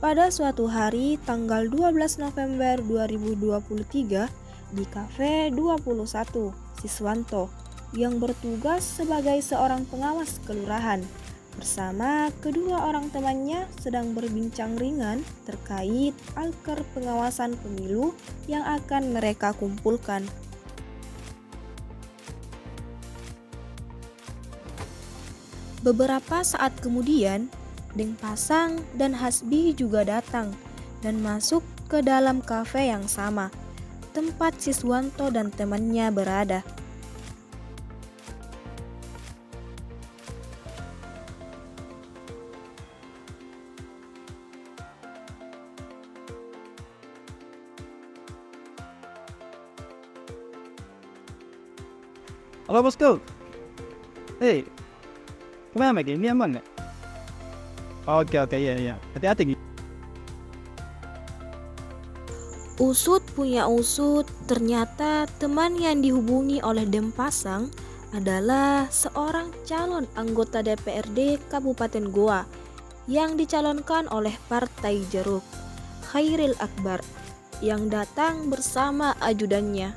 Pada suatu hari tanggal 12 November 2023 di Cafe 21, Siswanto yang bertugas sebagai seorang pengawas kelurahan bersama kedua orang temannya sedang berbincang ringan terkait alker pengawasan pemilu yang akan mereka kumpulkan. Beberapa saat kemudian, Deng Pasang dan Hasbi juga datang dan masuk ke dalam kafe yang sama, tempat Siswanto dan temannya berada. Halo bosku. Hei, kemana lagi? Ini aman nggak? Oke, iya. Hati-hati. Usut punya usut, ternyata teman yang dihubungi oleh Deng Pasang adalah seorang calon anggota DPRD Kabupaten Goa yang dicalonkan oleh Partai Jeruk, Khairil Akbar, yang datang bersama ajudannya.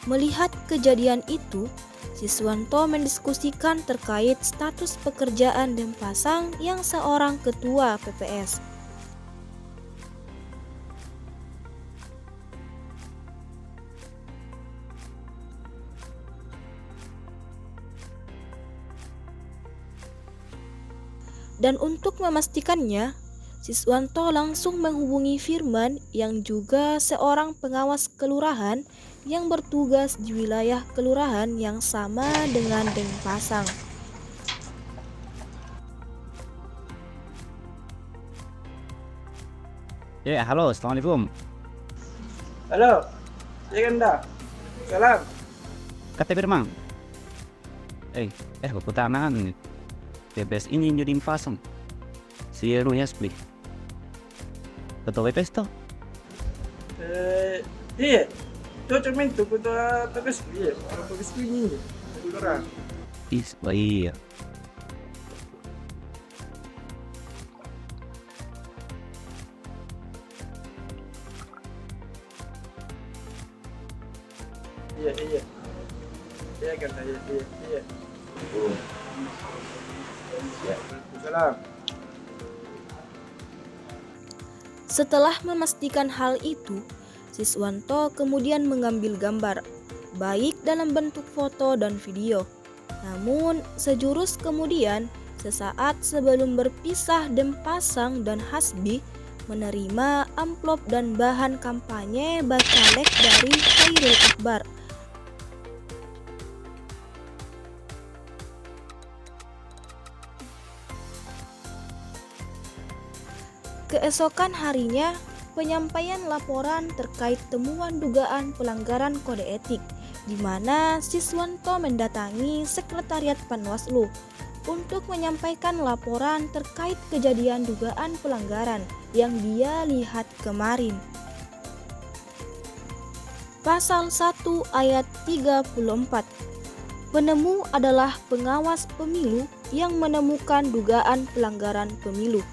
Melihat kejadian itu, Siswanto mendiskusikan terkait status pekerjaan Deng Pasang yang seorang ketua PPS. Dan untuk memastikannya, Siswanto langsung menghubungi Firman yang juga seorang pengawas kelurahan yang bertugas di wilayah kelurahan yang sama dengan Deng Pasang. Ya, halo, assalamualaikum. Halo, ya Ganda. Salam. Kata Firman. Aku tangan TPS ini jadi pasang. Si Runya split. Ketua TPS tuh. Iya. Cocok ketua TPS. Iya, TPS ini. Orang. Iya. Iya. Iya Ganda, iya. Salam. Setelah memastikan hal itu, Siswanto kemudian mengambil gambar, baik dalam bentuk foto dan video. Namun, sejurus kemudian, sesaat sebelum berpisah Deng Pasang dan Hasbi menerima amplop dan bahan kampanye bacalek dari Khairil Akbar. Keesokan harinya, penyampaian laporan terkait temuan dugaan pelanggaran kode etik, di mana Siswanto mendatangi Sekretariat Panwaslu untuk menyampaikan laporan terkait kejadian dugaan pelanggaran yang dia lihat kemarin. Pasal 1 ayat 34. Penemu adalah pengawas pemilu yang menemukan dugaan pelanggaran pemilu.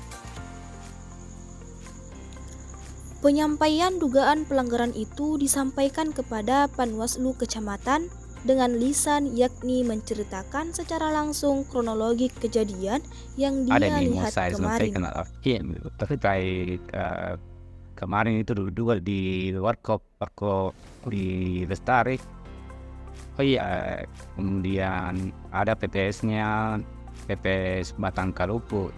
Penyampaian dugaan pelanggaran itu disampaikan kepada Panwaslu Kecamatan dengan lisan, yakni menceritakan secara langsung kronologi kejadian yang dia lihat kemarin. Terkait kemarin itu dua di warkop di Lestari. Kemudian ada PPS-nya, PPS Batang Kalupu.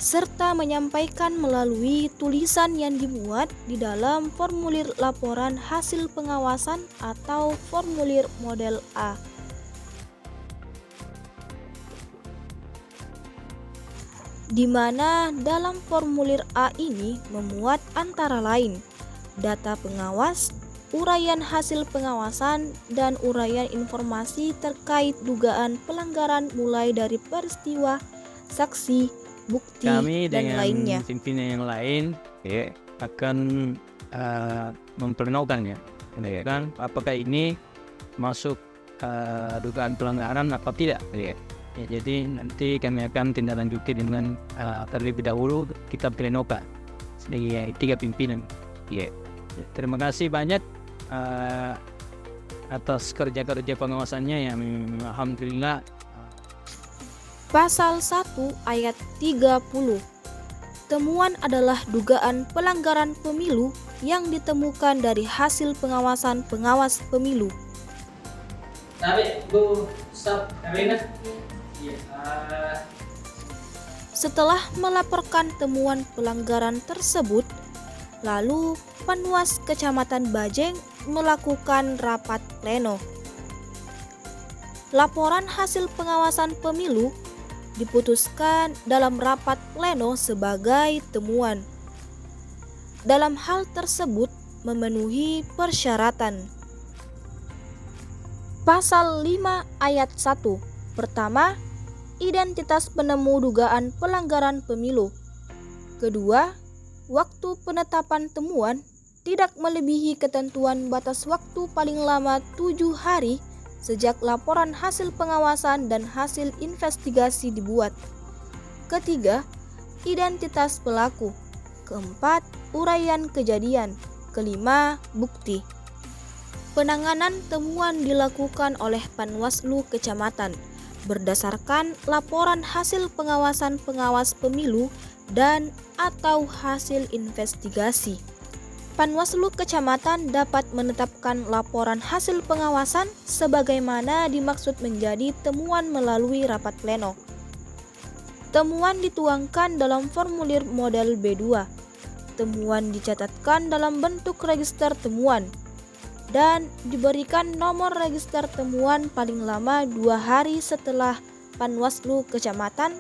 Serta menyampaikan melalui tulisan yang dimuat di dalam formulir laporan hasil pengawasan atau formulir model A. di mana dalam formulir A ini memuat antara lain data pengawas, uraian hasil pengawasan, dan uraian informasi terkait dugaan pelanggaran mulai dari peristiwa, saksi, bukti, Kami dan dengan lainnya. pimpinan yang lain akan memperkenalkan kan apakah ini masuk dugaan pelanggaran atau tidak. Jadi nanti kami akan tindak lanjuti dengan terlebih dahulu kita plenokan sebagai 3 pimpinan. Terima kasih banyak atas kerja-kerja pengawasannya yang alhamdulillah. Pasal 1 ayat 30. Temuan adalah dugaan pelanggaran pemilu yang ditemukan dari hasil pengawasan pengawas pemilu. Setelah melaporkan temuan pelanggaran tersebut, lalu Panwas Kecamatan Bajeng melakukan rapat pleno. Laporan hasil pengawasan pemilu diputuskan dalam rapat pleno sebagai temuan. Dalam hal tersebut memenuhi persyaratan. Pasal 5 ayat 1. Pertama, identitas penemu dugaan pelanggaran pemilu. Kedua, waktu penetapan temuan tidak melebihi ketentuan batas waktu paling lama 7 hari sejak laporan hasil pengawasan dan hasil investigasi dibuat. Ketiga, identitas pelaku. Keempat, uraian kejadian. Kelima, bukti. Penanganan temuan dilakukan oleh Panwaslu Kecamatan berdasarkan laporan hasil pengawasan pengawas pemilu dan atau hasil investigasi. Panwaslu Kecamatan dapat menetapkan laporan hasil pengawasan sebagaimana dimaksud menjadi temuan melalui rapat pleno. Temuan dituangkan dalam formulir model B2. Temuan dicatatkan dalam bentuk register temuan dan diberikan nomor register temuan paling lama 2 hari setelah Panwaslu Kecamatan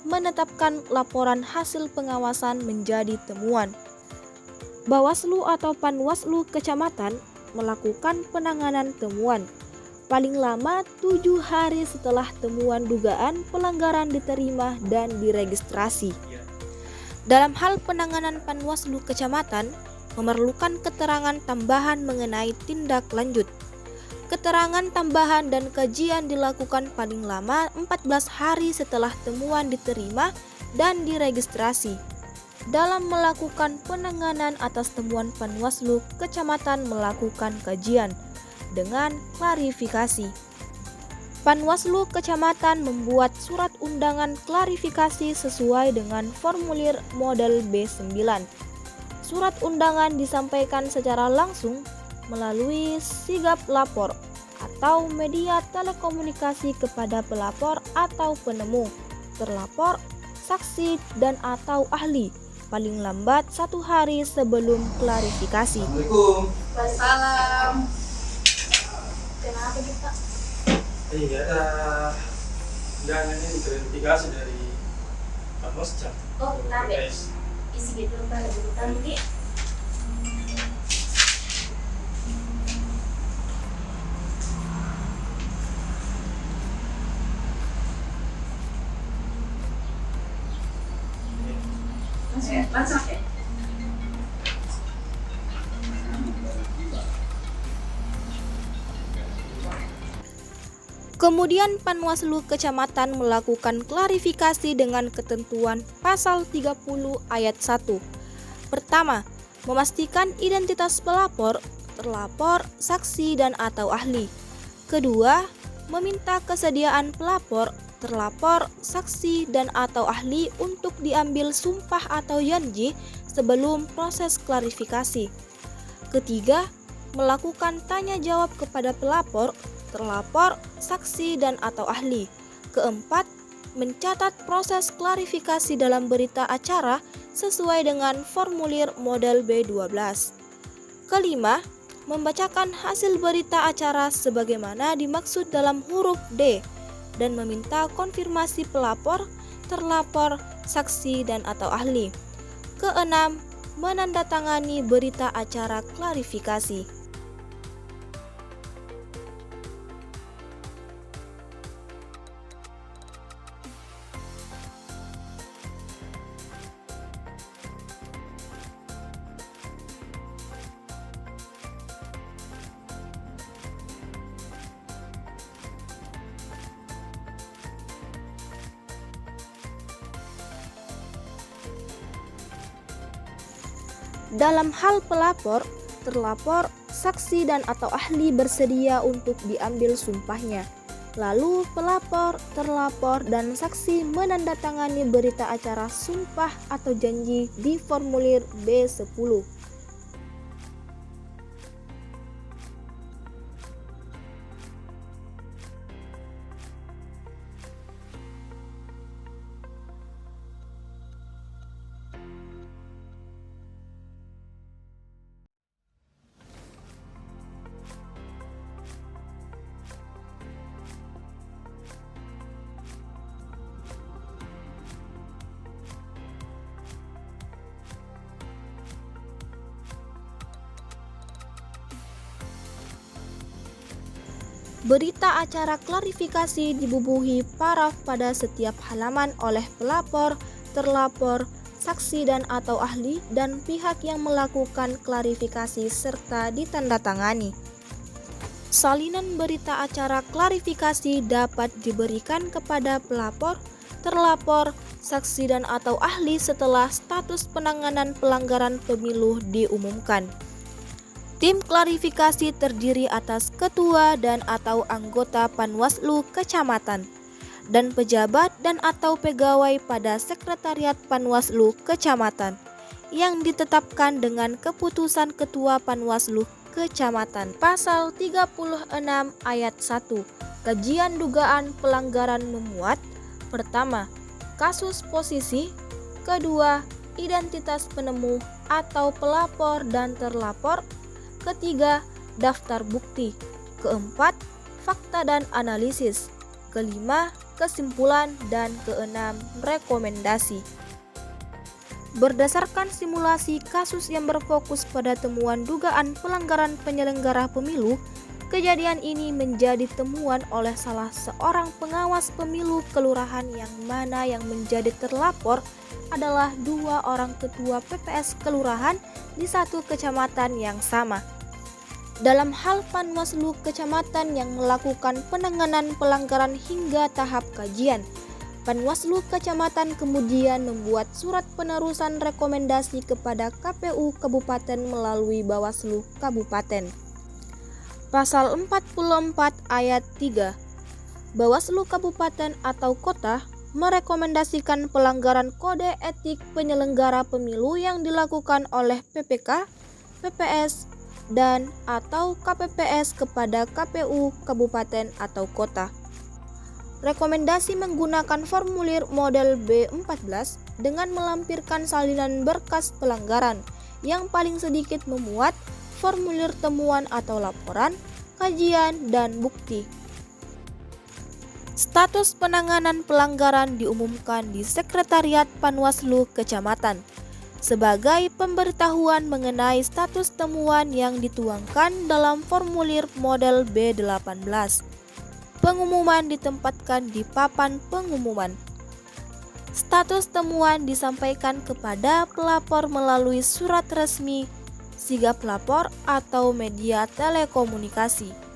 menetapkan laporan hasil pengawasan menjadi temuan. Bawaslu atau Panwaslu Kecamatan melakukan penanganan temuan paling lama 7 hari setelah temuan dugaan pelanggaran diterima dan diregistrasi. Dalam hal penanganan Panwaslu Kecamatan memerlukan keterangan tambahan mengenai tindak lanjut. Keterangan tambahan dan kajian dilakukan paling lama 14 hari setelah temuan diterima dan diregistrasi. Dalam melakukan penanganan atas temuan Panwaslu Kecamatan melakukan kajian dengan klarifikasi. Panwaslu Kecamatan membuat surat undangan klarifikasi sesuai dengan formulir model B9. Surat undangan disampaikan secara langsung melalui sigap lapor atau media telekomunikasi kepada pelapor atau penemu, terlapor, saksi, dan atau ahli paling lambat 1 hari sebelum klarifikasi. Assalamualaikum. Waalaikumsalam. Kenapa kita? Iya, ada undangan ini klarifikasi dari Pak Mosca. Oh, bentar deh. Isi gitu bentar dulu. Masak ya? Kemudian Panwaslu Kecamatan melakukan klarifikasi dengan ketentuan pasal 30 ayat 1. Pertama, memastikan identitas pelapor, terlapor, saksi, dan atau ahli. Kedua, meminta kesediaan pelapor, terlapor, saksi, dan atau ahli untuk diambil sumpah atau janji sebelum proses klarifikasi. Ketiga, melakukan tanya jawab kepada pelapor, terlapor, saksi, dan atau ahli. Keempat, mencatat proses klarifikasi dalam berita acara sesuai dengan formulir model B12. Kelima, membacakan hasil berita acara sebagaimana dimaksud dalam huruf D dan meminta konfirmasi pelapor, terlapor, saksi dan atau ahli. Keenam, menandatangani berita acara klarifikasi. Dalam hal pelapor, terlapor, saksi dan atau ahli bersedia untuk diambil sumpahnya. Lalu pelapor, terlapor, dan saksi menandatangani berita acara sumpah atau janji di formulir B10. Berita acara klarifikasi dibubuhi paraf pada setiap halaman oleh pelapor, terlapor, saksi dan atau ahli dan pihak yang melakukan klarifikasi serta ditandatangani. Salinan berita acara klarifikasi dapat diberikan kepada pelapor, terlapor, saksi dan atau ahli setelah status penanganan pelanggaran pemilu diumumkan. Tim klarifikasi terdiri atas ketua dan atau anggota Panwaslu Kecamatan dan pejabat dan atau pegawai pada Sekretariat Panwaslu Kecamatan yang ditetapkan dengan keputusan Ketua Panwaslu Kecamatan. Pasal 36 ayat 1. Kajian dugaan pelanggaran memuat: pertama, kasus posisi; kedua, identitas penemu atau pelapor dan terlapor; ketiga, daftar bukti; keempat, fakta dan analisis; kelima, kesimpulan; dan keenam, rekomendasi. Berdasarkan simulasi kasus yang berfokus pada temuan dugaan pelanggaran penyelenggara pemilu, kejadian ini menjadi temuan oleh salah seorang pengawas pemilu kelurahan yang mana yang menjadi terlapor adalah 2 orang ketua PPS kelurahan di satu kecamatan yang sama. Dalam hal Panwaslu Kecamatan yang melakukan penanganan pelanggaran hingga tahap kajian, Panwaslu Kecamatan kemudian membuat surat penerusan rekomendasi kepada KPU Kabupaten melalui Bawaslu Kabupaten. Pasal 44 ayat 3. Bawaslu Kabupaten atau Kota merekomendasikan pelanggaran kode etik penyelenggara pemilu yang dilakukan oleh PPK, PPS, dan atau KPPS kepada KPU Kabupaten atau Kota. Rekomendasi menggunakan formulir model B14 dengan melampirkan salinan berkas pelanggaran yang paling sedikit memuat formulir temuan atau laporan, kajian, dan bukti. Status penanganan pelanggaran diumumkan di Sekretariat Panwaslu Kecamatan sebagai pemberitahuan mengenai status temuan yang dituangkan dalam formulir model B18. Pengumuman ditempatkan di papan pengumuman. Status temuan disampaikan kepada pelapor melalui surat resmi, sigap lapor, atau media telekomunikasi.